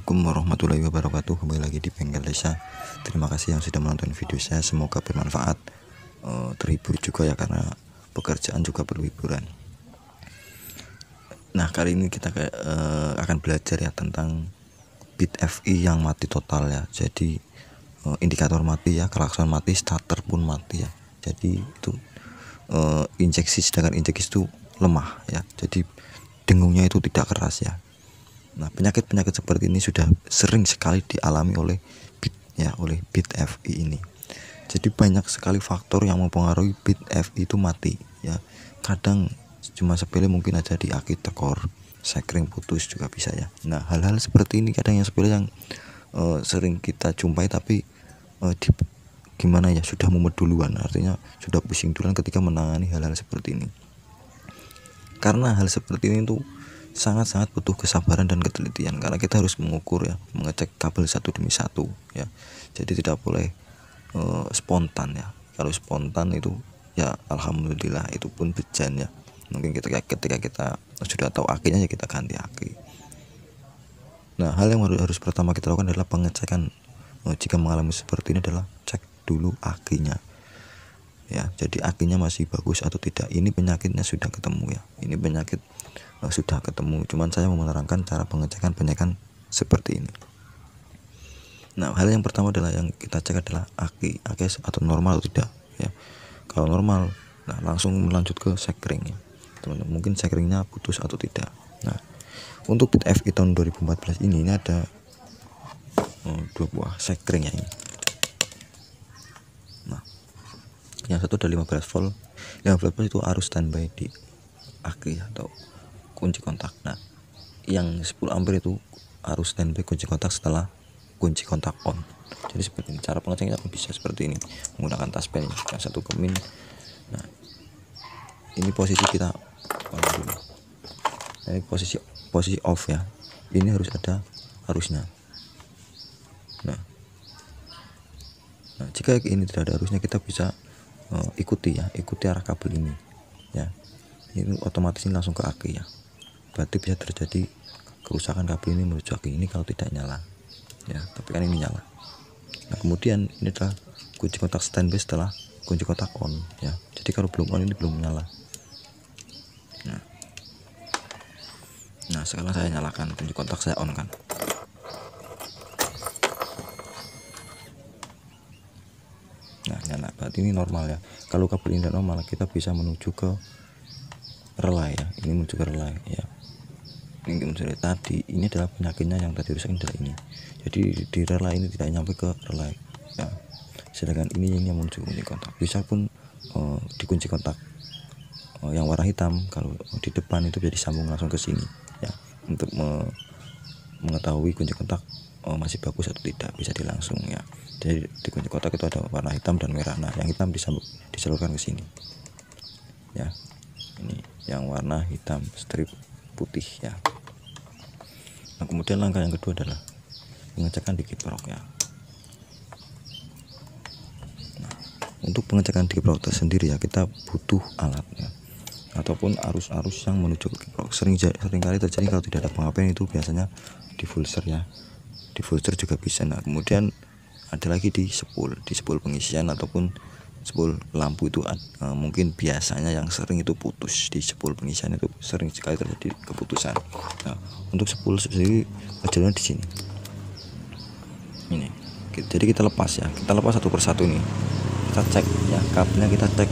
Assalamualaikum warahmatullahi wabarakatuh. Kembali lagi di Bengkel Desa. Terima kasih yang sudah menonton video saya. Semoga bermanfaat, terhibur juga ya, karena pekerjaan juga perlu hiburan. Nah, kali ini kita akan belajar ya tentang bit FI yang mati total ya. Jadi indikator mati ya, klakson mati, starter pun mati ya. Jadi itu injeksi, sedangkan injeksi itu lemah ya. Jadi dengungnya itu tidak keras ya. Nah, penyakit-penyakit seperti ini sudah sering sekali dialami oleh bit ya, oleh bit FI ini. Jadi banyak sekali faktor yang mempengaruhi bit FI itu mati ya. Kadang cuma sepele, mungkin aja di aki tekor, sekring putus juga bisa ya. Nah, hal-hal seperti ini kadang yang sepele yang sering kita jumpai, tapi gimana ya, sudah mumet duluan, artinya sudah pusing duluan ketika menangani hal-hal seperti ini. Karena hal seperti ini tuh sangat-sangat butuh kesabaran dan ketelitian, karena kita harus mengukur ya, mengecek kabel satu demi satu ya. Jadi tidak boleh spontan ya. Kalau spontan itu ya alhamdulillah itu pun bejan ya. Mungkin ketika kita sudah tahu akinya ya kita ganti aki. Nah, hal yang harus pertama kita lakukan adalah pengecekan. Jika mengalami seperti ini adalah cek dulu akinya ya. Jadi akinya masih bagus atau tidak. Ini penyakitnya sudah ketemu ya. Ini penyakit sudah ketemu. Cuman saya mau menerangkan cara pengecekan seperti ini. Nah, hal yang pertama adalah yang kita cek adalah aki atau normal atau tidak ya. Kalau normal, nah langsung melanjut ke sekring ya. Teman-teman, mungkin sekringnya putus atau tidak. Nah, untuk bit FI tahun 2014 ini ada dua buah sekring ya ini. Nah, yang satu ada 15 volt. 15 volt itu arus standby di aki atau kunci kontak. Nah, yang 10 ampere itu arus standby kunci kontak setelah kunci kontak on. Jadi seperti ini cara pengecekannya, bisa seperti ini menggunakan taspen yang satu ke min. Nah, ini posisi kita dulu. Nah, ini posisi off ya. Ini harus ada arusnya. Nah, jika ini tidak ada arusnya, kita bisa ikuti arah kabel ini ya. Ini otomatis ini langsung ke aki ya. Berarti bisa terjadi kerusakan kabel ini menuju aki ini kalau tidak nyala ya. Tapi kan ini nyala. Nah, kemudian ini adalah kunci kontak standby setelah kunci kontak on ya. Jadi kalau belum on, ini belum nyala. Nah, sekarang saya nyalakan kunci kontak, saya on kan. Nah, nyala, berarti ini normal ya. Kalau kabel ini tidak normal, kita bisa menuju ke relay ya. Ini menuju ke relay ya. Ini menuju tadi, ini adalah penyakitnya yang tadi rusak adalah ini. Jadi di relay ini tidak nyampe ke relay ya. Sedangkan ini yang menuju kunci kontak. Bisa pun di kunci kontak yang warna hitam, kalau di depan itu bisa disambung langsung ke sini ya. Untuk mengetahui kunci kontak masih bagus atau tidak, bisa dilangsung ya. Jadi di kunci kontak itu ada warna hitam dan merah. Nah, yang hitam disalurkan ke sini ya. Ini yang warna hitam strip putih ya. Nah, kemudian langkah yang kedua adalah pengecekan di kiprok ya. Nah, untuk pengecekan di kiprok tersendiri ya, kita butuh alatnya ataupun arus-arus yang menuju ke kiprok. Sering kali terjadi kalau tidak ada pengapian, itu biasanya di fulser ya. Di fulser juga bisa. Nah, kemudian ada lagi di spool pengisian ataupun spool lampu itu mungkin biasanya yang sering itu putus. Di spool pengisian itu sering sekali terjadi keputusan. Nah, untuk spool sendiri jalan di sini. Ini. Jadi kita lepas ya. Kita lepas satu persatu ini. Kita cek ya, kabelnya kita cek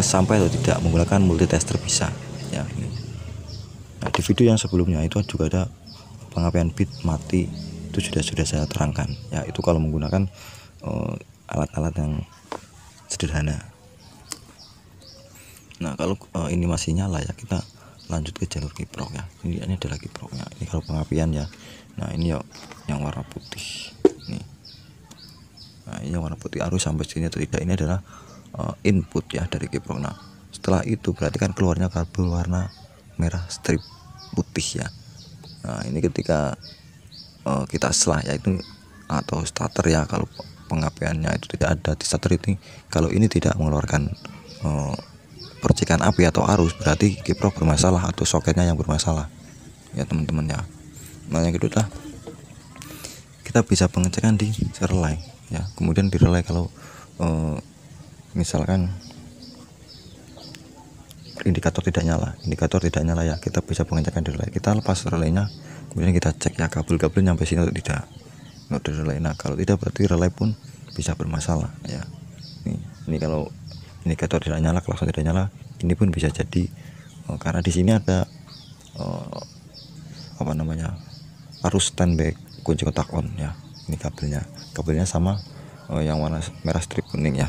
sampai atau tidak menggunakan multitester bisa ya ini. Nah, di video yang sebelumnya itu juga ada pengapian bit mati, itu sudah saya terangkan ya. Itu kalau menggunakan alat-alat yang sederhana. Nah, kalau ini masih nyala ya, kita lanjut ke jalur kiprok ya. Ini adalah kiproknya. Ini kalau pengapian ya. Nah, ini ya yang warna putih nih. Nah, ini yang warna putih, arus sampai sini atau tidak, ini adalah input ya dari kiprok. Nah, setelah itu berarti kan keluarnya kabel warna merah strip putih ya. Nah, ini ketika kita selah ya, itu atau starter ya. Kalau pengapiannya itu tidak ada di starter ini, kalau ini tidak mengeluarkan percikan api atau arus, berarti kiprok bermasalah atau soketnya yang bermasalah ya teman-teman ya. Nah, yang kedua adalah kita bisa pengecekan di relay ya. Kemudian di relay kalau misalkan indikator tidak nyala ya, kita bisa pengecekan di relay. Kita lepas relaynya, kemudian kita cek ya kabel nyampe sini atau tidak di relay. Nah kalau tidak berarti relay pun bisa bermasalah ya. Ini kalau indikator tidak nyala, klakson tidak nyala, ini pun bisa jadi karena di sini ada arus standby kunci kontak on ya. Ini kabelnya sama yang warna merah strip kuning ya.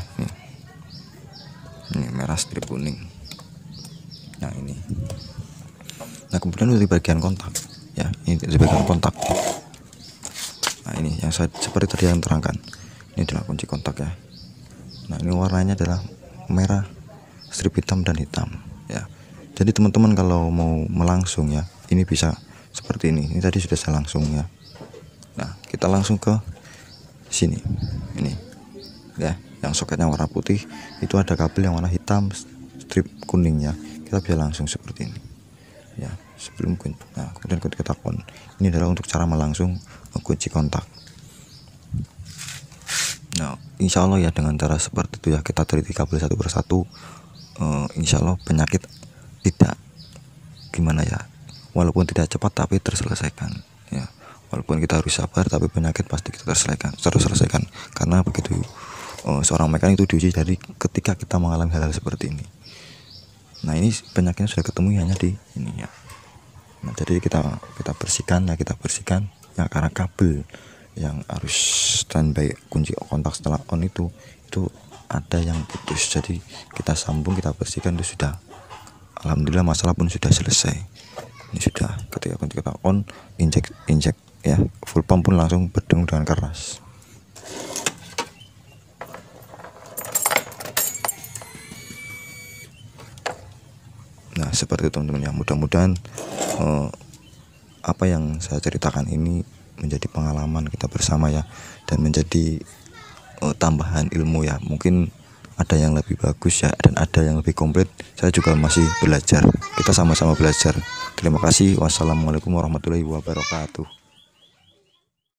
Ini merah strip kuning. Nah ini. Nah kemudian di bagian kontak ya, ini di bagian kontak. Nah ini yang seperti tadi yang terangkan, ini adalah kunci kontak ya. Nah ini warnanya adalah merah strip hitam dan hitam ya. Jadi teman-teman kalau mau melangsung ya, ini bisa seperti ini. Ini tadi sudah saya langsung ya. Nah kita langsung ke sini ini ya, yang soketnya warna putih itu ada kabel yang warna hitam strip kuning ya. Kita bisa langsung seperti ini ya, sebelum nah kemudian kita on. Ini adalah untuk cara melangsung kunci kontak. Nah insya Allah ya, dengan cara seperti itu ya, kita teliti kabel satu persatu, insya Allah penyakit tidak gimana ya, walaupun tidak cepat tapi terselesaikan ya. Walaupun kita harus sabar, tapi penyakit pasti kita terselesaikan. Karena begitu seorang mekanik itu diuji dari ketika kita mengalami hal-hal seperti ini. Nah ini penyakitnya sudah ketemu hanya di ini ya. Nah jadi kita bersihkan ya, karena kabel yang harus standby kunci kontak setelah on itu ada yang putus. Jadi kita sambung, kita bersihkan, itu sudah alhamdulillah masalah pun sudah selesai. Ini sudah ketika kunci kontak on, injek ya, full pump pun langsung berdengung dengan keras. Nah seperti itu teman-teman ya, mudah-mudahan apa yang saya ceritakan ini menjadi pengalaman kita bersama ya, dan menjadi tambahan ilmu ya. Mungkin ada yang lebih bagus ya, dan ada yang lebih komplit. Saya juga masih belajar, kita sama-sama belajar. Terima kasih. Wassalamualaikum warahmatullahi wabarakatuh.